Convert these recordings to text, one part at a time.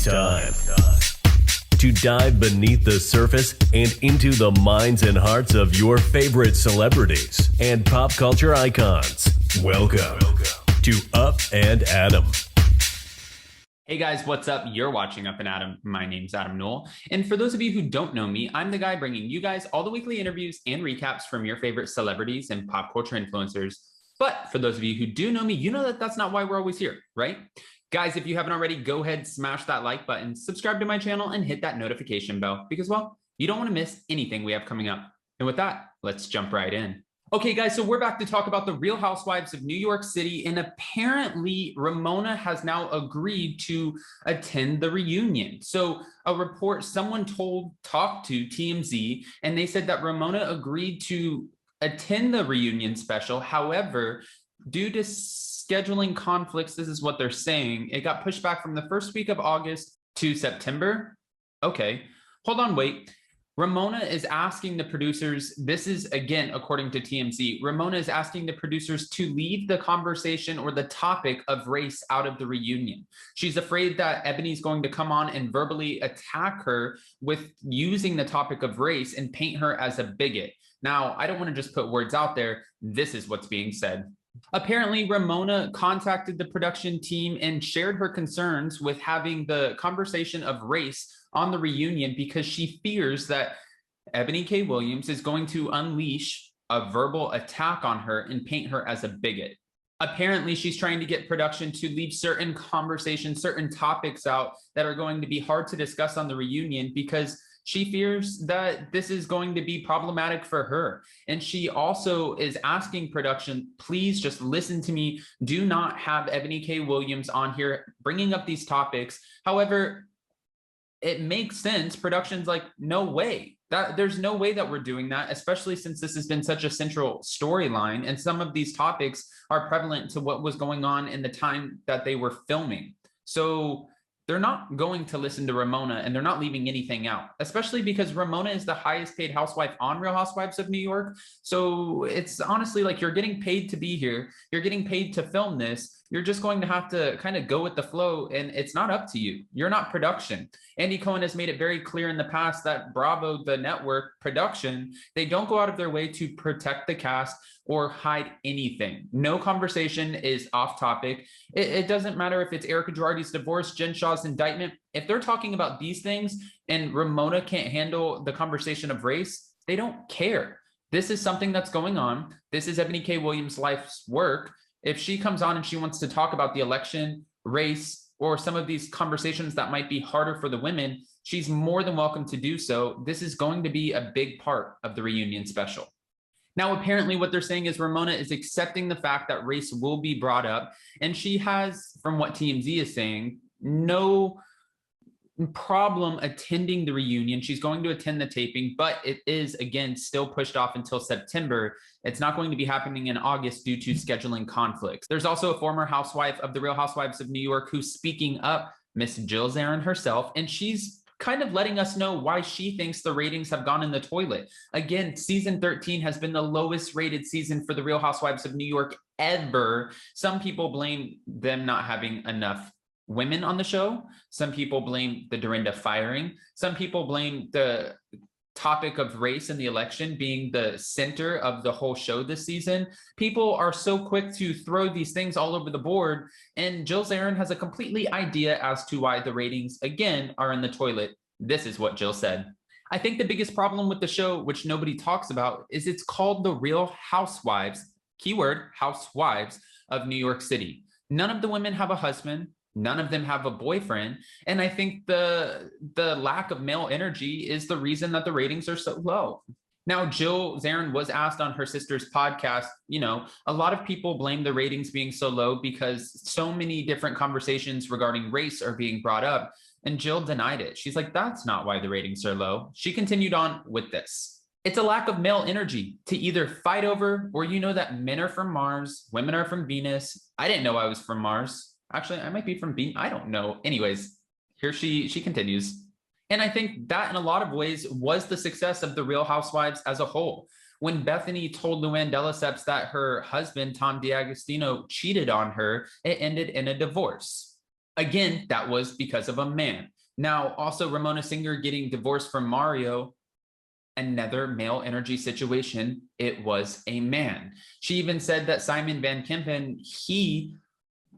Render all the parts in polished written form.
It's time to dive beneath the surface and into the minds and hearts of your favorite celebrities and pop culture icons. Welcome to Up and Adam. Hey guys, what's up? You're watching Up and Adam. My name's Adam Knoll. And for those of you who don't know me, I'm the guy bringing you guys all the weekly interviews and recaps from your favorite celebrities and pop culture influencers. But for those of you who do know me, you know that that's not why we're always here, right? Guys, if you haven't already, go ahead, smash that like button, subscribe to my channel, and hit that notification bell because, well, you don't want to miss anything we have coming up. And with that, let's jump right in. Okay, guys, so we're back to talk about the Real Housewives of New York City, and apparently Ramona has now agreed to attend the reunion. So a report, someone talked to TMZ, and they said that Ramona agreed to attend the reunion special. However, due to scheduling conflicts, this is what they're saying, it got pushed back from the first week of August to September. Okay, hold on, wait. Ramona is asking the producers, this is again, according to TMZ, Ramona is asking the producers to leave the conversation or the topic of race out of the reunion. She's afraid that Ebony's going to come on and verbally attack her with using the topic of race and paint her as a bigot. Now, I don't want to just put words out there. This is what's being said. Apparently, Ramona contacted the production team and shared her concerns with having the conversation of race on the reunion because she fears that Ebony K. Williams is going to unleash a verbal attack on her and paint her as a bigot. Apparently, she's trying to get production to leave certain conversations, certain topics out that are going to be hard to discuss on the reunion because she fears that this is going to be problematic for her. And she also is asking production, please just listen to me. Do not have Ebony K. Williams on here bringing up these topics. However, it makes sense. Production's like, no way. There's no way that we're doing that, especially since this has been such a central storyline. And some of these topics are prevalent to what was going on in the time that they were filming. So they're not going to listen to Ramona and they're not leaving anything out, especially because Ramona is the highest paid housewife on Real Housewives of New York. So it's honestly like you're getting paid to be here. You're getting paid to film this. You're just going to have to kind of go with the flow and it's not up to you. You're not production. Andy Cohen has made it very clear in the past that Bravo, the network production, they don't go out of their way to protect the cast or hide anything. No conversation is off topic. It doesn't matter if it's Erica Girardi's divorce, Jen Shah's indictment. If they're talking about these things and Ramona can't handle the conversation of race, they don't care. This is something that's going on. This is Ebony K. Williams' life's work. If she comes on and she wants to talk about the election, race, or some of these conversations that might be harder for the women, she's more than welcome to do so. This is going to be a big part of the reunion special. Now, apparently what they're saying is Ramona is accepting the fact that race will be brought up, and she has, from what TMZ is saying, no problem attending the reunion. She's going to attend the taping, but it is, again, still pushed off until September. It's not going to be happening in August due to scheduling conflicts. There's also a former housewife of the Real Housewives of New York who's speaking up, Miss Jill Zarin herself, and she's kind of letting us know why she thinks the ratings have gone in the toilet. Again, season 13 has been the lowest rated season for the Real Housewives of New York ever. Some people blame them not having enough women on the show. Some people blame the Dorinda firing. Some people blame the topic of race in the election being the center of the whole show this season. People are so quick to throw these things all over the board, and Jill Zarin has a completely idea as to why the ratings, again, are in the toilet. This is what Jill said. I think the biggest problem with the show, which nobody talks about, is it's called The Real Housewives, keyword, housewives of New York City. None of the women have a husband. None of them have a boyfriend. And I think the lack of male energy is the reason that the ratings are so low. Now, Jill Zarin was asked on her sister's podcast, you know, a lot of people blame the ratings being so low because so many different conversations regarding race are being brought up. And Jill denied it. She's like, that's not why the ratings are low. She continued on with this. It's a lack of male energy to either fight over, or you know that men are from Mars, women are from Venus. I didn't know I was from Mars. Actually, I might be from Venus. I don't know. Anyways, here she continues. And I think that in a lot of ways was the success of the Real Housewives as a whole. When Bethany told LUANN that her husband, Tom D'Agostino, cheated on her, it ended in a divorce. Again, that was because of a man. Now, also Ramona Singer getting divorced from Mario, another male energy situation. It was a man. She even said that Simon Van Kempen, he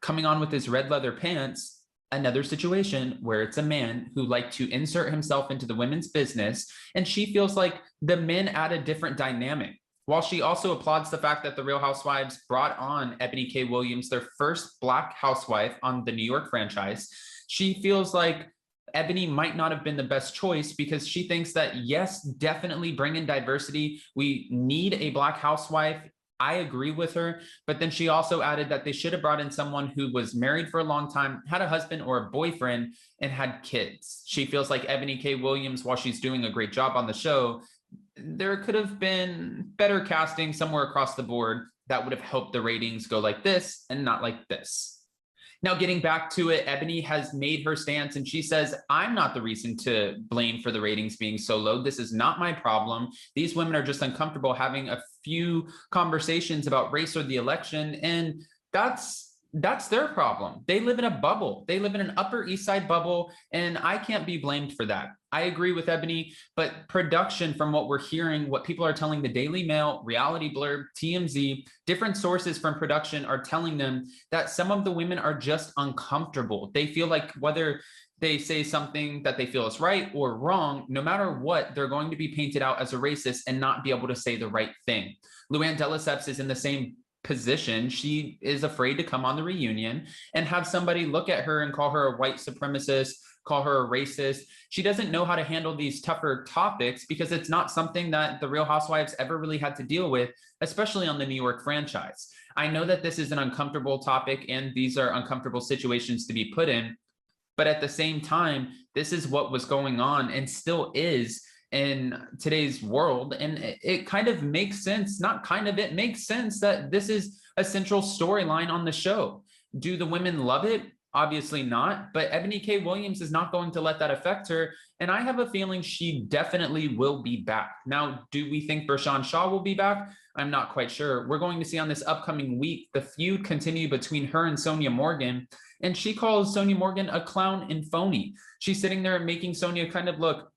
coming on with his red leather pants, another situation where it's a man who liked to insert himself into the women's business. And she feels like the men add a different dynamic. While she also applauds the fact that the Real Housewives brought on Ebony K. Williams, their first Black housewife on the New York franchise, she feels like Ebony might not have been the best choice because she thinks that, yes, definitely bring in diversity. We need a Black housewife. I agree with her. But then she also added that they should have brought in someone who was married for a long time, had a husband or a boyfriend, and had kids. She feels like Ebony K. Williams, while she's doing a great job on the show, there could have been better casting somewhere across the board that would have helped the ratings go like this and not like this. Now, getting back to it, Ebony has made her stance and she says, I'm not the reason to blame for the ratings being so low. This is not my problem. These women are just uncomfortable having a few conversations about race or the election. And that's their problem. They live in a bubble. They live in an Upper East Side bubble, and I can't be blamed for that. I agree with Ebony, but production, from what we're hearing, what people are telling the Daily Mail, Reality Blurb, TMZ, different sources from production are telling them that some of the women are just uncomfortable. They feel like whether they say something that they feel is right or wrong, no matter what, they're going to be painted out as a racist and not be able to say the right thing. LUANN is in the same position. She is afraid to come on the reunion and have somebody look at her and call her a white supremacist, call her a racist. She doesn't know how to handle these tougher topics because it's not something that the Real Housewives ever really had to deal with, especially on the New York franchise. I know that this is an uncomfortable topic and these are uncomfortable situations to be put in, but at the same time, this is what was going on and still is in today's world. And it kind of makes sense, not kind of, it makes sense that this is a central storyline on the show. Do the women love it? Obviously not, but Ebony K. Williams is not going to let that affect her. And I have a feeling she definitely will be back. Now, do we think Bershawn Shaw will be back? I'm not quite sure. We're going to see on this upcoming week, the feud continue between her and Sonia Morgan. And she calls Sonia Morgan a clown and phony. She's sitting there making Sonia kind of look,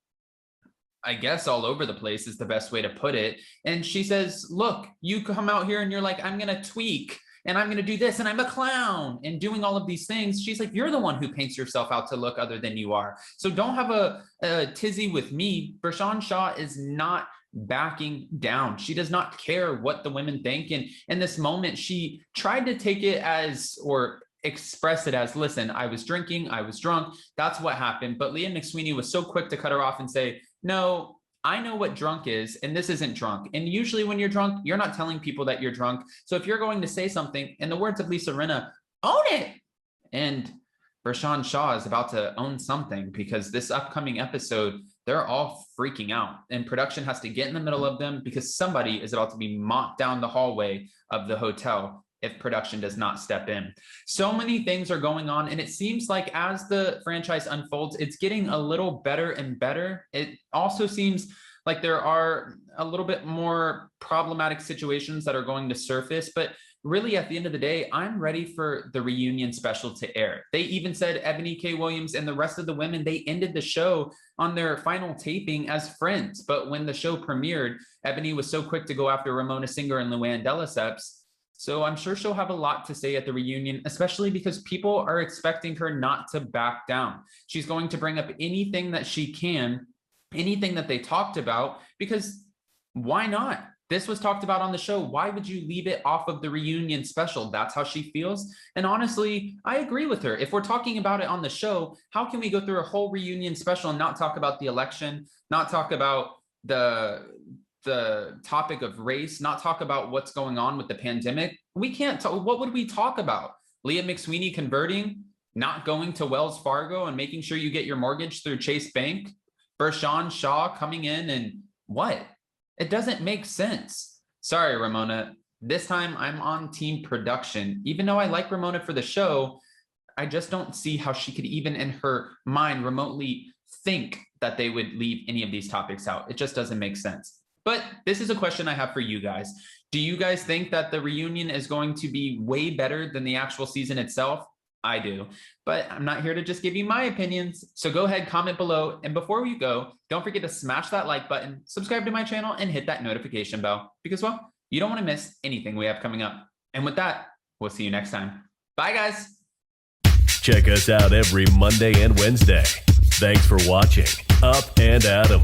I guess, all over the place is the best way to put it. And she says, look, you come out here and you're like, I'm going to tweak and I'm going to do this and I'm a clown and doing all of these things. She's like, you're the one who paints yourself out to look other than you are. So don't have a tizzy with me. Bershawn Shaw is not backing down. She does not care what the women think. And in this moment, she tried to take it as, or express it as, listen, I was drinking, I was drunk. That's what happened. But Leah McSweeney was so quick to cut her off and say, no, I know what drunk is, and this isn't drunk. And usually when you're drunk, you're not telling people that you're drunk. So if you're going to say something, in the words of Lisa Rinna, own it. And Bershawn Shaw is about to own something because this upcoming episode, they're all freaking out. And production has to get in the middle of them because somebody is about to be mocked down the hallway of the hotel if production does not step in. So many things are going on, and it seems like as the franchise unfolds, it's getting a little better and better. It also seems like there are a little bit more problematic situations that are going to surface, but really at the end of the day, I'm ready for the reunion special to air. They even said Ebony K. Williams and the rest of the women, they ended the show on their final taping as friends. But when the show premiered, Ebony was so quick to go after Ramona Singer and LUANN. So I'm sure she'll have a lot to say at the reunion, especially because people are expecting her not to back down. She's going to bring up anything that she can, anything that they talked about, because why not? This was talked about on the show. Why would you leave it off of the reunion special? That's how she feels. And honestly, I agree with her. If we're talking about it on the show, how can we go through a whole reunion special and not talk about the election, not talk about the topic of race, not talk about what's going on with the pandemic? We can't talk. What would we talk about? Leah McSweeney converting, not going to Wells Fargo and making sure you get your mortgage through Chase Bank, Bershawn Shaw coming in and what? It doesn't make sense. Sorry, Ramona. This time I'm on team production. Even though I like Ramona for the show, I just don't see how she could even in her mind remotely think that they would leave any of these topics out. It just doesn't make sense. But this is a question I have for you guys. Do you guys think that the reunion is going to be way better than the actual season itself? I do, but I'm not here to just give you my opinions. So go ahead, comment below. And before we go, don't forget to smash that like button, subscribe to my channel, and hit that notification bell because, well, you don't want to miss anything we have coming up. And with that, we'll see you next time. Bye, guys. Check us out every Monday and Wednesday. Thanks for watching Up and Adam.